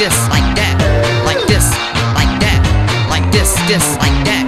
this, like that, like this, like that, like this, like that.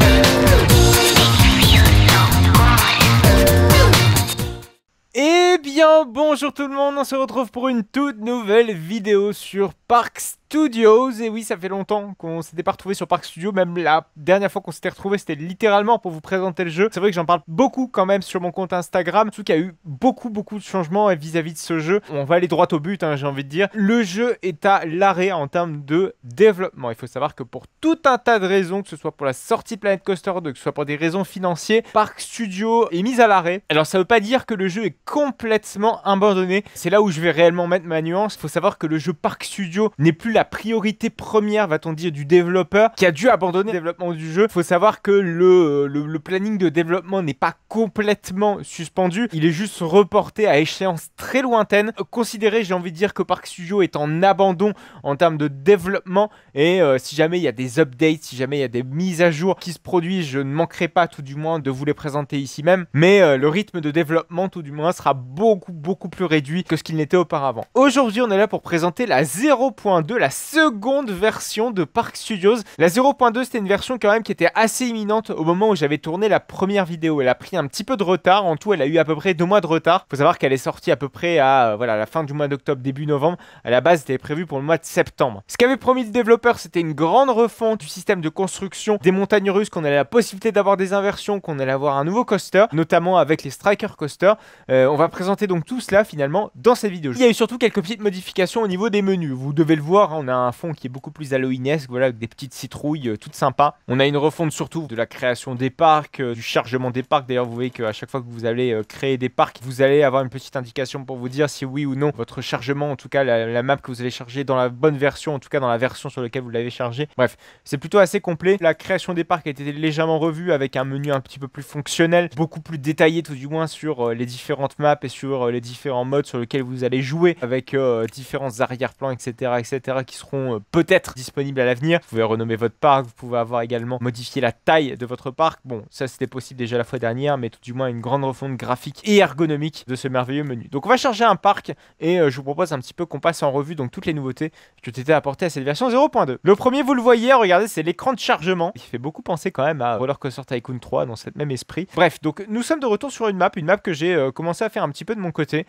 Eh bien, bonjour tout le monde, on se retrouve pour une toute nouvelle vidéo sur Park Studios. Et oui, ça fait longtemps qu'on s'était pas retrouvé sur Park Studios. Même la dernière fois qu'on s'était retrouvé, c'était littéralement pour vous présenter le jeu. C'est vrai que j'en parle beaucoup quand même sur mon compte Instagram, surtout qu'il y a eu beaucoup de changements vis-à-vis de ce jeu. On va aller droit au but, hein, j'ai envie de dire. Le jeu est à l'arrêt en termes de développement. Il faut savoir que pour tout un tas de raisons, que ce soit pour la sortie de Planet Coaster 2, que ce soit pour des raisons financières, Park Studios est mis à l'arrêt. Alors ça veut pas dire que le jeu est complètement abandonné. C'est là où je vais réellement mettre ma nuance. Il faut savoir que le jeu Park Studios n'est plus la priorité première, va-t-on dire, du développeur qui a dû abandonner le développement du jeu. Il faut savoir que le planning de développement n'est pas complètement suspendu. Il est juste reporté à échéance très lointaine. Considérez, j'ai envie de dire, que Park Studios est en abandon en termes de développement. Et si jamais il y a des updates, si jamais il y a des mises à jour qui se produisent, je ne manquerai pas tout du moins de vous les présenter ici même. Mais le rythme de développement tout du moins sera beaucoup plus réduit que ce qu'il n'était auparavant. Aujourd'hui, on est là pour présenter la 0.2, la seconde version de Park Studios. La 0.2, c'était une version quand même qui était assez imminente au moment où j'avais tourné la première vidéo. Elle a pris un petit peu de retard. En tout, elle a eu à peu près 2 mois de retard. Il faut savoir qu'elle est sortie à peu près à voilà, la fin du mois d'octobre, début novembre. À la base, c'était prévu pour le mois de septembre. Ce qu'avait promis le développeur, c'était une grande refonte du système de construction des montagnes russes, qu'on allait la possibilité d'avoir des inversions, qu'on allait avoir un nouveau coaster, notamment avec les Striker Coaster. On va présenter donc tout cela finalement dans cette vidéo. Il y a eu surtout quelques petites modifications au niveau des menus. Vous devez le voir, hein, on a un fond qui est beaucoup plus halloweenesque, voilà, avec des petites citrouilles toutes sympas. On a une refonte surtout de la création des parcs, du chargement des parcs. D'ailleurs, vous voyez qu'à chaque fois que vous allez créer des parcs, vous allez avoir une petite indication pour vous dire si oui ou non votre chargement, en tout cas la map que vous allez charger dans la bonne version, en tout cas dans la version sur laquelle vous l'avez chargé. Bref, c'est plutôt assez complet. La création des parcs a été légèrement revue avec un menu un petit peu plus fonctionnel, beaucoup plus détaillé tout du moins sur les différentes maps et sur les différents modes sur lesquels vous allez jouer, avec différents arrière-plans, etc., qui seront peut-être disponibles à l'avenir. Vous pouvez renommer votre parc, vous pouvez avoir également modifié la taille de votre parc. Bon, ça c'était possible déjà la fois dernière, mais tout du moins une grande refonte graphique et ergonomique de ce merveilleux menu. Donc on va charger un parc et je vous propose un petit peu qu'on passe en revue donc toutes les nouveautés qui ont été apportées à cette version 0.2. Le premier, vous le voyez, regardez, c'est l'écran de chargement. Il fait beaucoup penser quand même à Roller Coaster Tycoon 3 dans cette même esprit. Bref, donc nous sommes de retour sur une map que j'ai commencé à faire un petit peu de mon côté,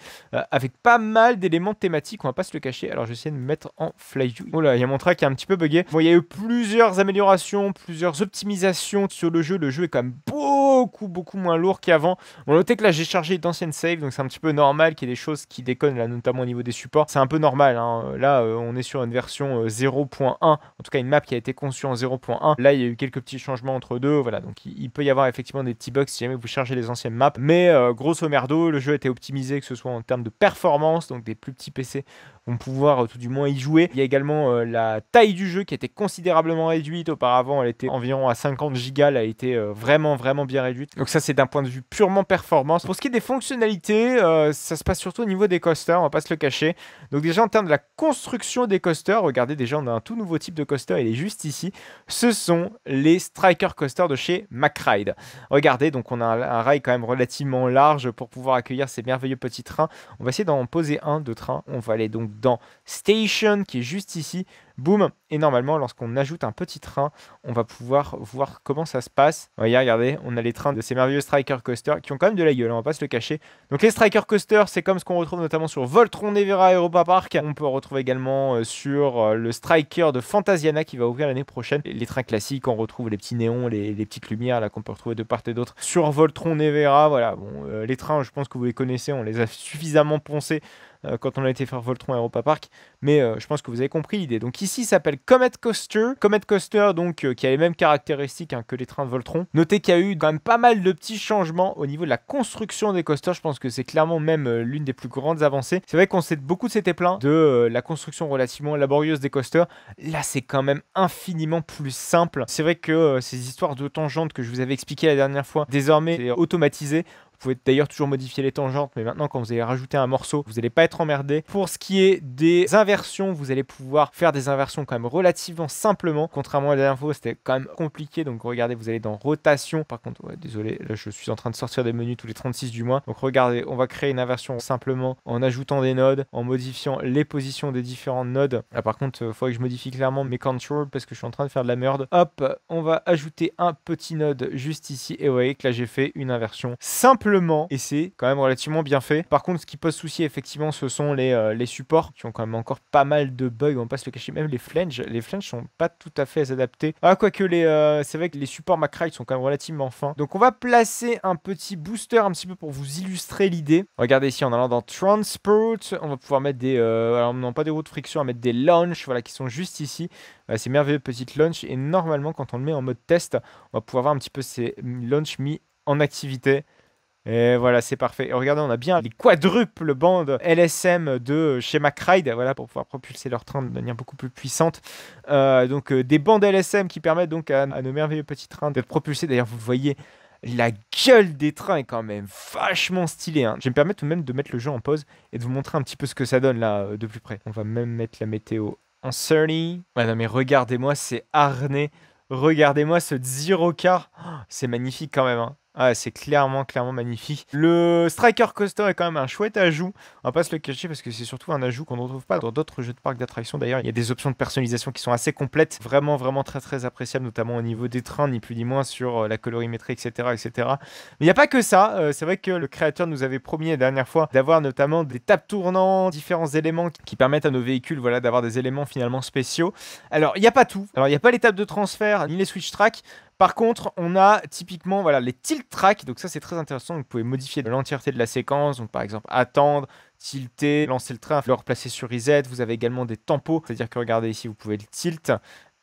avec pas mal d'éléments thématiques, on va pas se le cacher. Alors je vais essayer de me mettre en fly view. Oh là, il y a mon track qui est un petit peu bugué. Bon, il y a eu plusieurs améliorations, plusieurs optimisations sur le jeu. Le jeu est quand même beaucoup moins lourd qu'avant. Bon, notez que là j'ai chargé d'anciennes saves, donc c'est un petit peu normal qu'il y ait des choses qui déconnent là, notamment au niveau des supports. C'est un peu normal, hein. Là on est sur une version 0.1, en tout cas une map qui a été conçue en 0.1. Là il y a eu quelques petits changements entre deux, voilà, donc il peut y avoir effectivement des petits bugs si jamais vous chargez les anciennes maps, mais grosso merdo le jeu a été optimisé, que ce soit en termes de performance, donc des plus petits PC vont pouvoir tout du moins y jouer. Il y a également la taille du jeu qui a été considérablement réduite. Auparavant elle était environ à 50 Go, elle a été vraiment bien réduite. Donc ça c'est d'un point de vue purement performance. Pour ce qui est des fonctionnalités, ça se passe surtout au niveau des coasters, on va pas se le cacher. Donc déjà en termes de la construction des coasters, regardez, déjà on a un tout nouveau type de coaster, il est juste ici. Ce sont les Striker Coaster de chez McRide. Regardez, donc on a un rail quand même relativement large pour pouvoir accueillir ces merveilleux petits trains. On va essayer d'en poser un de train. On va aller donc dans Station qui est juste ici. Boum. Et normalement, lorsqu'on ajoute un petit train, on va pouvoir voir comment ça se passe. Regardez, on a les trains de ces merveilleux Striker Coaster qui ont quand même de la gueule, on va pas se le cacher. Donc les Striker Coaster, c'est comme ce qu'on retrouve notamment sur Voltron Nevera Europa Park. On peut retrouver également sur le Striker de Fantasiana qui va ouvrir l'année prochaine. Les trains classiques, on retrouve les petits néons, les petites lumières là qu'on peut retrouver de part et d'autre. Sur Voltron Nevera, voilà, bon, les trains, je pense que vous les connaissez, on les a suffisamment poncés quand on a été faire Voltron Europa Park, mais je pense que vous avez compris l'idée. Donc ici, ça s'appelle Comet Coaster. Comet Coaster, donc, qui a les mêmes caractéristiques que les trains de Voltron. Notez qu'il y a eu quand même pas mal de petits changements au niveau de la construction des coasters. Je pense que c'est clairement même l'une des plus grandes avancées. C'est vrai qu'on s'est beaucoup s'était plaint de la construction relativement laborieuse des coasters. Là, c'est quand même infiniment plus simple. C'est vrai que ces histoires de tangentes que je vous avais expliqué la dernière fois, désormais, c'est automatisé. Vous pouvez d'ailleurs toujours modifier les tangentes, mais maintenant quand vous allez rajouter un morceau, vous n'allez pas être emmerdé. Pour ce qui est des inversions, vous allez pouvoir faire des inversions quand même relativement simplement, contrairement à la dernière fois, c'était quand même compliqué. Donc regardez, vous allez dans rotation. Par contre, ouais, désolé, là je suis en train de sortir des menus tous les 36 du mois. Donc regardez, on va créer une inversion simplement en ajoutant des nodes, en modifiant les positions des différentes nodes. Là par contre, il faudrait que je modifie clairement mes controls parce que je suis en train de faire de la merde. Hop, on va ajouter un petit node juste ici. Et vous voyez que là j'ai fait une inversion simplement et c'est quand même relativement bien fait. Par contre, ce qui pose souci effectivement, ce sont les supports qui ont quand même encore pas mal de bugs. On va pas se le cacher, même les flanges sont pas tout à fait adaptés. Ah, quoique c'est vrai que les supports Macride sont quand même relativement fins. Donc on va placer un petit booster un petit peu pour vous illustrer l'idée. Regardez ici en allant dans Transport, on va pouvoir mettre des, alors non pas des roues de friction, on va mettre des launch, voilà, qui sont juste ici. C'est merveilleux, petite launch. Et normalement, quand on le met en mode test, on va pouvoir voir un petit peu ces launch mis en activité. Et voilà, c'est parfait. Et regardez, on a bien les quadruples bandes LSM de chez Macride, voilà, pour pouvoir propulser leur train de manière beaucoup plus puissante. Donc des bandes LSM qui permettent donc à nos merveilleux petits trains d'être propulsés. D'ailleurs, vous voyez, la gueule des trains est quand même vachement stylée, hein. Je vais me permettre tout de même de mettre le jeu en pause et de vous montrer un petit peu ce que ça donne là de plus près. On va même mettre la météo en sunny. Ouais, non mais regardez-moi ces harnais. Regardez-moi ce Zero Car. Oh, c'est magnifique quand même, hein. Ah, c'est clairement magnifique. Le Striker Coaster est quand même un chouette ajout. On va pas se le cacher parce que c'est surtout un ajout qu'on ne retrouve pas dans d'autres jeux de parc d'attractions. D'ailleurs, il y a des options de personnalisation qui sont assez complètes. Vraiment très appréciables, notamment au niveau des trains, ni plus ni moins sur la colorimétrie, etc. etc. Mais il n'y a pas que ça. C'est vrai que le créateur nous avait promis la dernière fois d'avoir notamment des tables tournantes, différents éléments qui permettent à nos véhicules, voilà, d'avoir des éléments finalement spéciaux. Alors, il n'y a pas tout. Alors, il n'y a pas les tables de transfert, ni les switch tracks. Par contre, on a typiquement voilà, les tilt tracks, donc ça c'est très intéressant, vous pouvez modifier l'entièreté de la séquence, donc par exemple attendre, tilter, lancer le train, le replacer sur reset, vous avez également des tempos, c'est-à-dire que regardez ici, vous pouvez le tilt,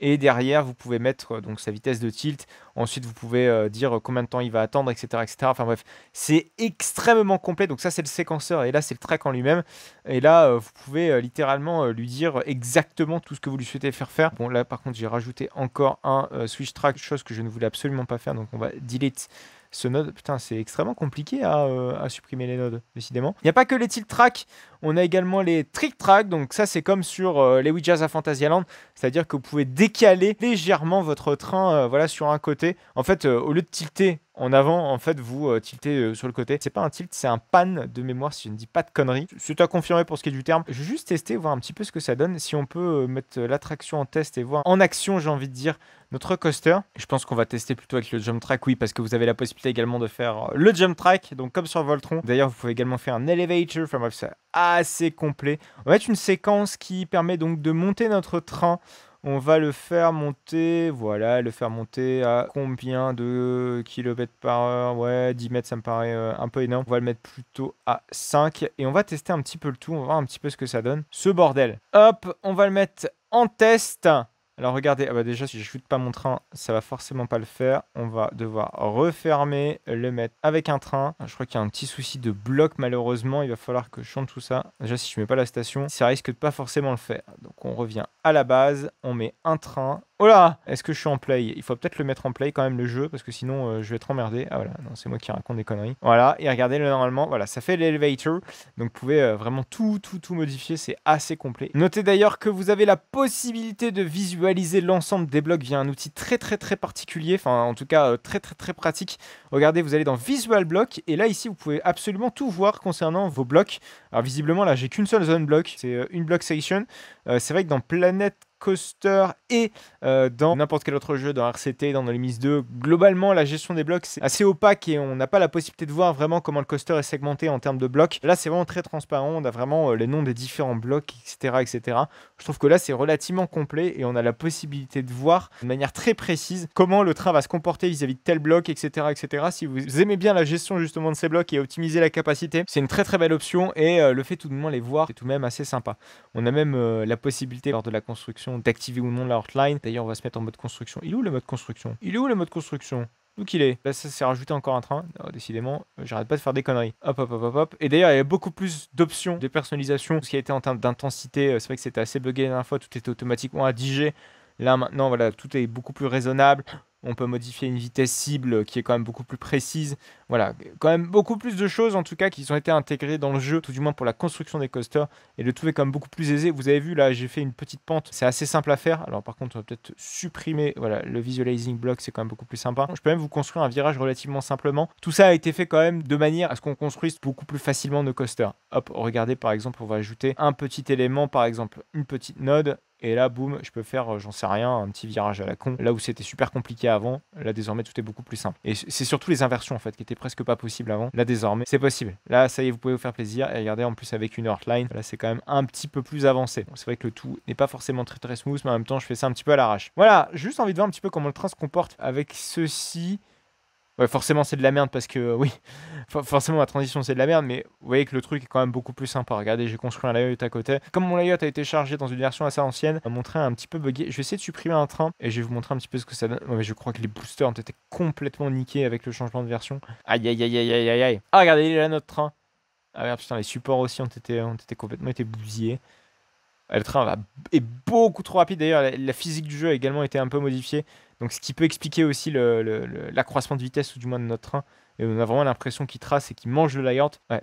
et derrière vous pouvez mettre donc sa vitesse de tilt, ensuite vous pouvez dire combien de temps il va attendre, etc. etc. Enfin bref, c'est extrêmement complet, donc ça c'est le séquenceur, et là c'est le track en lui-même, et là vous pouvez littéralement lui dire exactement tout ce que vous lui souhaitez faire. Bon là par contre j'ai rajouté encore un switch track, chose que je ne voulais absolument pas faire, donc on va delete ce node. Putain, c'est extrêmement compliqué à supprimer les nodes, décidément. Il n'y a pas que les tilt tracks, on a également les trick tracks. Donc ça, c'est comme sur les Ouija's à Fantasyland, c'est-à-dire que vous pouvez décaler légèrement votre train voilà, sur un côté. En fait, au lieu de tilter en avant, en fait, vous tiltez sur le côté. C'est pas un tilt, c'est un pan de mémoire, si je ne dis pas de conneries. C'est à confirmer pour ce qui est du terme. Je vais juste tester, voir un petit peu ce que ça donne. Si on peut mettre l'attraction en test et voir en action, j'ai envie de dire, notre coaster. Je pense qu'on va tester plutôt avec le jump track, oui, parce que vous avez la possibilité également de faire le jump track, donc comme sur Voltron. D'ailleurs, vous pouvez également faire un elevator, enfin bref, c'est assez complet. On va mettre une séquence qui permet donc de monter notre train. On va le faire monter, voilà, le faire monter à combien de kilomètres par heure? Ouais, 10 mètres, ça me paraît un peu énorme. On va le mettre plutôt à 5 et on va tester un petit peu le tout. On va voir un petit peu ce que ça donne. Ce bordel. Hop, on va le mettre en test. Alors regardez, ah bah déjà si je shoot pas mon train, ça va forcément pas le faire. On va devoir refermer, le mettre avec un train. Je crois qu'il y a un petit souci de bloc malheureusement. Il va falloir que je change tout ça. Déjà si je mets pas la station, ça risque de pas forcément le faire. Donc on revient à la base, on met un train. Oh là! Est-ce que je suis en play? Il faut peut-être le mettre en play quand même le jeu, parce que sinon je vais être emmerdé. Ah voilà, non, c'est moi qui raconte des conneries. Voilà, et regardez là, normalement, voilà, ça fait l'elevator. Donc vous pouvez vraiment tout modifier, c'est assez complet. Notez d'ailleurs que vous avez la possibilité de visualiser l'ensemble des blocs via un outil très particulier, enfin en tout cas très pratique. Regardez, vous allez dans Visual Block, et là ici vous pouvez absolument tout voir concernant vos blocs. Alors visiblement là j'ai qu'une seule zone bloc, c'est une block station. C'est vrai que dans Planet Coaster et dans n'importe quel autre jeu, dans RCT, dans No Limits 2, globalement la gestion des blocs c'est assez opaque et on n'a pas la possibilité de voir vraiment comment le coaster est segmenté en termes de blocs. Là c'est vraiment très transparent, on a vraiment les noms des différents blocs, etc. Je trouve que là c'est relativement complet et on a la possibilité de voir de manière très précise comment le train va se comporter vis-à-vis de tel bloc, etc. Si vous aimez bien la gestion justement de ces blocs et optimiser la capacité, c'est une très belle option et le fait tout de même les voir c'est tout de même assez sympa. On a même la possibilité lors de la construction d'activer ou non la hotline. D'ailleurs, on va se mettre en mode construction. Il est où le mode construction? Où qu'il est? Là, ça s'est rajouté encore un train. Oh, décidément, j'arrête pas de faire des conneries. Hop. Et d'ailleurs, il y a beaucoup plus d'options de personnalisation. Ce qui a été en termes d'intensité, c'est vrai que c'était assez bugué la dernière fois. Tout était automatiquement à 10G. Là, maintenant, voilà, tout est beaucoup plus raisonnable. On peut modifier une vitesse cible qui est quand même beaucoup plus précise. Voilà, quand même beaucoup plus de choses en tout cas qui ont été intégrées dans le jeu, tout du moins pour la construction des coasters. Et le tout est quand même beaucoup plus aisé. Vous avez vu là, j'ai fait une petite pente. C'est assez simple à faire. Alors par contre, on va peut-être supprimer voilà, le visualizing block, c'est quand même beaucoup plus sympa. Je peux même vous construire un virage relativement simplement. Tout ça a été fait quand même de manière à ce qu'on construise beaucoup plus facilement nos coasters. Hop, regardez par exemple, on va ajouter un petit élément, par exemple une petite node. Et là, boum, je peux faire, j'en sais rien, un petit virage à la con. Là où c'était super compliqué avant, là désormais tout est beaucoup plus simple. Et c'est surtout les inversions en fait qui étaient presque pas possibles avant. Là désormais, c'est possible. Là, ça y est, vous pouvez vous faire plaisir. Et regardez en plus avec une Heartline, là c'est quand même un petit peu plus avancé. Bon, c'est vrai que le tout n'est pas forcément très smooth, mais en même temps, je fais ça un petit peu à l'arrache. Voilà, juste envie de voir un petit peu comment le train se comporte avec ceci. Ouais, forcément c'est de la merde parce que oui, forcément la transition c'est de la merde, mais vous voyez que le truc est quand même beaucoup plus sympa. Regardez, j'ai construit un layout à côté. Comme mon layout a été chargé dans une version assez ancienne, mon train est un petit peu buggé. Je vais essayer de supprimer un train et je vais vous montrer un petit peu ce que ça donne. Ouais, mais je crois que les boosters ont été complètement niqués avec le changement de version. Aïe aïe aïe aïe aïe aïe aïe. Ah regardez, il est là notre train. Ah merde, putain, les supports aussi ont été complètement bousillés. Le train est beaucoup trop rapide. D'ailleurs, la physique du jeu a également été un peu modifiée. Donc, ce qui peut expliquer aussi l'accroissement de vitesse, ou du moins de notre train. Et on a vraiment l'impression qu'il trace et qu'il mange le layout. Ouais.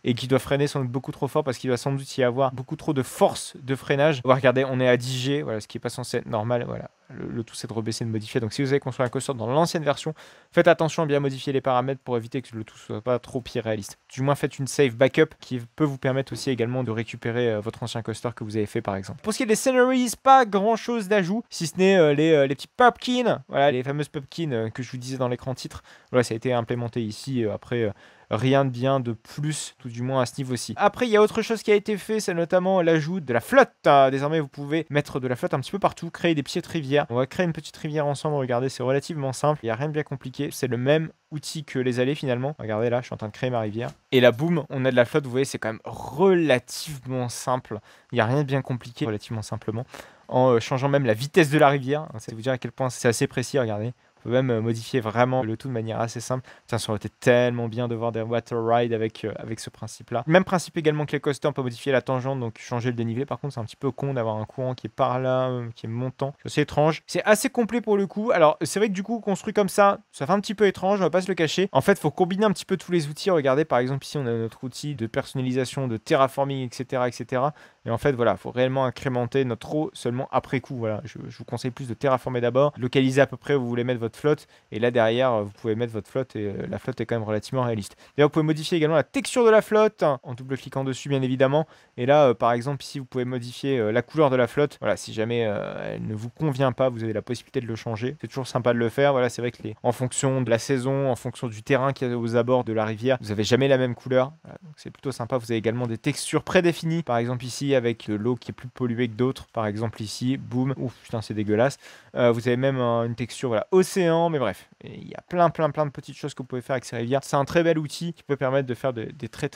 Et qu'il doit freiner sans doute beaucoup trop fort parce qu'il doit sans doute y avoir beaucoup trop de force de freinage. Voilà, regardez, on est à 10 G, voilà, ce qui n'est pas censé être normal. Voilà. Le tout, c'est de rebaisser et de modifier. Donc, si vous avez construit un coaster dans l'ancienne version, faites attention à bien modifier les paramètres pour éviter que le tout soit pas trop irréaliste. Du moins, faites une save backup qui peut vous permettre aussi également de récupérer votre ancien coaster que vous avez fait, par exemple. Pour ce qui est des sceneries, pas grand chose d'ajout, si ce n'est les petits pumpkins, voilà, les fameuses pumpkins que je vous disais dans l'écran titre. Voilà, ça a été implémenté ici. Après, rien de bien de plus, tout du moins à ce niveau-ci. Après, il y a autre chose qui a été fait, c'est notamment l'ajout de la flotte. Désormais, vous pouvez mettre de la flotte un petit peu partout, créer des petites rivières. On va créer une petite rivière ensemble, regardez, c'est relativement simple, il n'y a rien de bien compliqué. C'est le même outil que les allées finalement. Regardez là, je suis en train de créer ma rivière. Et là, boum, on a de la flotte, vous voyez, c'est quand même relativement simple. Il n'y a rien de bien compliqué, relativement simplement. En changeant même la vitesse de la rivière, ça va vous dire à quel point c'est assez précis, regardez. On peut même modifier vraiment le tout de manière assez simple. Tiens, ça aurait été tellement bien de voir des water rides avec ce principe-là. Même principe également que les coasters, on peut modifier la tangente, donc changer le dénivelé. Par contre, c'est un petit peu con d'avoir un courant qui est par là, qui est montant. C'est étrange. C'est assez complet pour le coup. Alors, c'est vrai que du coup, construit comme ça fait un petit peu étrange, on va pas se le cacher. En fait, il faut combiner un petit peu tous les outils. Regardez, par exemple, ici, on a notre outil de personnalisation, de terraforming, etc., etc. Et en fait, voilà, il faut réellement incrémenter notre eau seulement après coup. Voilà, je vous conseille plus de terraformer d'abord, localiser à peu près où vous voulez mettre votre flotte, et là derrière vous pouvez mettre votre flotte, et la flotte est quand même relativement réaliste. D'ailleurs, vous pouvez modifier également la texture de la flotte en double-cliquant dessus, bien évidemment. Et là, par exemple, ici, vous pouvez modifier la couleur de la flotte. Voilà, si jamais elle ne vous convient pas, vous avez la possibilité de le changer. C'est toujours sympa de le faire. Voilà, c'est vrai que en fonction de la saison, en fonction du terrain qu'il y a aux abords de la rivière, vous n'avez jamais la même couleur. Voilà, donc c'est plutôt sympa. Vous avez également des textures prédéfinies. Par exemple, ici, avec l'eau qui est plus polluée que d'autres. Par exemple, ici, boum. Ouf, putain, c'est dégueulasse. Vous avez même une texture, voilà, océan. Mais bref, il y a plein de petites choses que vous pouvez faire avec ces rivières. C'est un très bel outil qui peut permettre de faire des très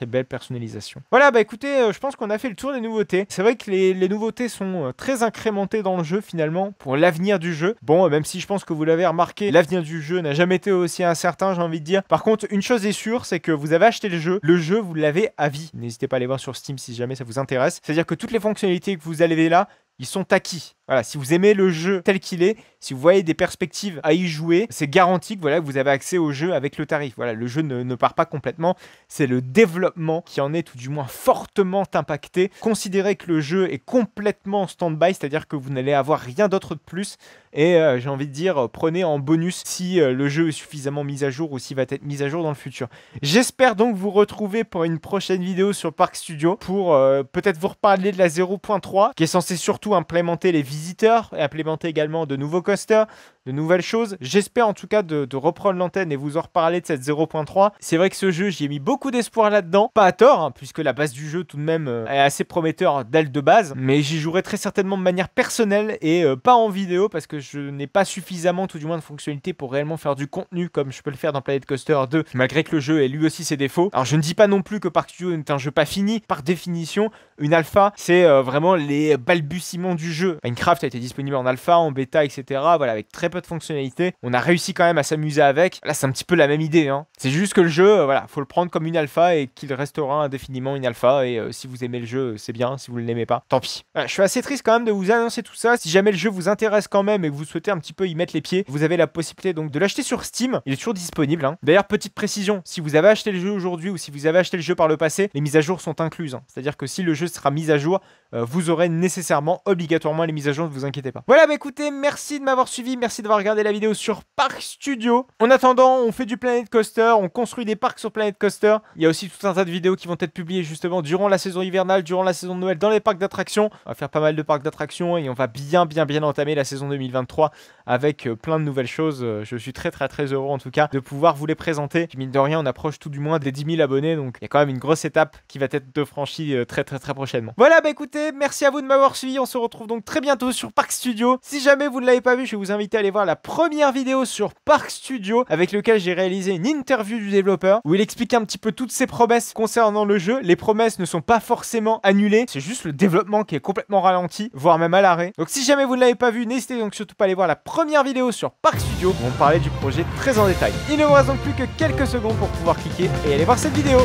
belles personnalisations. Voilà, bah écoutez, je pense qu'on a fait le tour des nouveautés. C'est vrai que les nouveautés sont très incrémentées dans le jeu finalement pour l'avenir du jeu. Bon, même si je pense que vous l'avez remarqué, l'avenir du jeu n'a jamais été aussi incertain, j'ai envie de dire. Par contre, une chose est sûre, c'est que vous avez acheté le jeu, vous l'avez à vie. N'hésitez pas à aller voir sur Steam si jamais ça vous intéresse. C'est-à-dire que toutes les fonctionnalités que vous avez là, ils sont acquis. Voilà, si vous aimez le jeu tel qu'il est, si vous voyez des perspectives à y jouer, c'est garanti que, voilà, que vous avez accès au jeu avec le tarif. Voilà, le jeu ne part pas complètement. C'est le développement qui en est tout du moins fortement impacté. Considérez que le jeu est complètement en stand-by, c'est-à-dire que vous n'allez avoir rien d'autre de plus. Et j'ai envie de dire, prenez en bonus si le jeu est suffisamment mis à jour ou s'il va être mis à jour dans le futur. J'espère donc vous retrouver pour une prochaine vidéo sur Park Studio pour peut-être vous reparler de la 0.3 qui est censée surtout implémenter les visiteurs et implémenter également de nouveaux coasters, de nouvelles choses. J'espère en tout cas de reprendre l'antenne et vous en reparler de cette 0.3. C'est vrai que ce jeu, j'y ai mis beaucoup d'espoir là-dedans. Pas à tort, hein, puisque la base du jeu tout de même est assez prometteur dès de base. Mais j'y jouerai très certainement de manière personnelle et pas en vidéo parce que je n'ai pas suffisamment, tout du moins, de fonctionnalités pour réellement faire du contenu comme je peux le faire dans Planet Coaster 2, malgré que le jeu ait lui aussi ses défauts. Alors je ne dis pas non plus que Park Studio est un jeu pas fini. Par définition, une alpha, c'est vraiment les balbutiements du jeu. Minecraft a été disponible en alpha, en bêta, etc. Voilà, avec très peu de fonctionnalités. On a réussi quand même à s'amuser avec. Là, c'est un petit peu la même idée, hein. C'est juste que le jeu, voilà, faut le prendre comme une alpha et qu'il restera indéfiniment une alpha. Et si vous aimez le jeu, c'est bien. Si vous ne l'aimez pas, tant pis. Voilà, je suis assez triste quand même de vous annoncer tout ça. Si jamais le jeu vous intéresse quand même et que vous souhaitez un petit peu y mettre les pieds, vous avez la possibilité donc de l'acheter sur Steam. Il est toujours disponible, hein. D'ailleurs, petite précision, si vous avez acheté le jeu aujourd'hui ou si vous avez acheté le jeu par le passé, les mises à jour sont incluses, hein. C'est-à-dire que si le jeu sera mis à jour, vous aurez nécessairement, obligatoirement les mises à jour, ne vous inquiétez pas. Voilà, bah écoutez, merci de m'avoir suivi, merci d'avoir regardé la vidéo sur Park Studio. En attendant, on fait du Planet Coaster, on construit des parcs sur Planet Coaster. Il y a aussi tout un tas de vidéos qui vont être publiées justement durant la saison hivernale, durant la saison de Noël dans les parcs d'attractions. On va faire pas mal de parcs d'attractions et on va bien entamer la saison 2023 avec plein de nouvelles choses. Je suis très heureux en tout cas de pouvoir vous les présenter. Puis, mine de rien, on approche tout du moins des 10 000 abonnés, donc il y a quand même une grosse étape qui va être de franchie très prochainement. Voilà, bah écoutez, merci à vous de m'avoir suivi. On se retrouve donc très bientôt sur Park Studio. Si jamais vous ne l'avez pas vu, je vais vous inviter à aller voir la première vidéo sur Park Studio avec lequel j'ai réalisé une interview du développeur où il explique un petit peu toutes ses promesses concernant le jeu. Les promesses ne sont pas forcément annulées, c'est juste le développement qui est complètement ralenti, voire même à l'arrêt. Donc si jamais vous ne l'avez pas vu, n'hésitez donc surtout pas à aller voir la première vidéo sur Park Studio où on parlait du projet très en détail. Il ne vous reste donc plus que quelques secondes pour pouvoir cliquer et aller voir cette vidéo.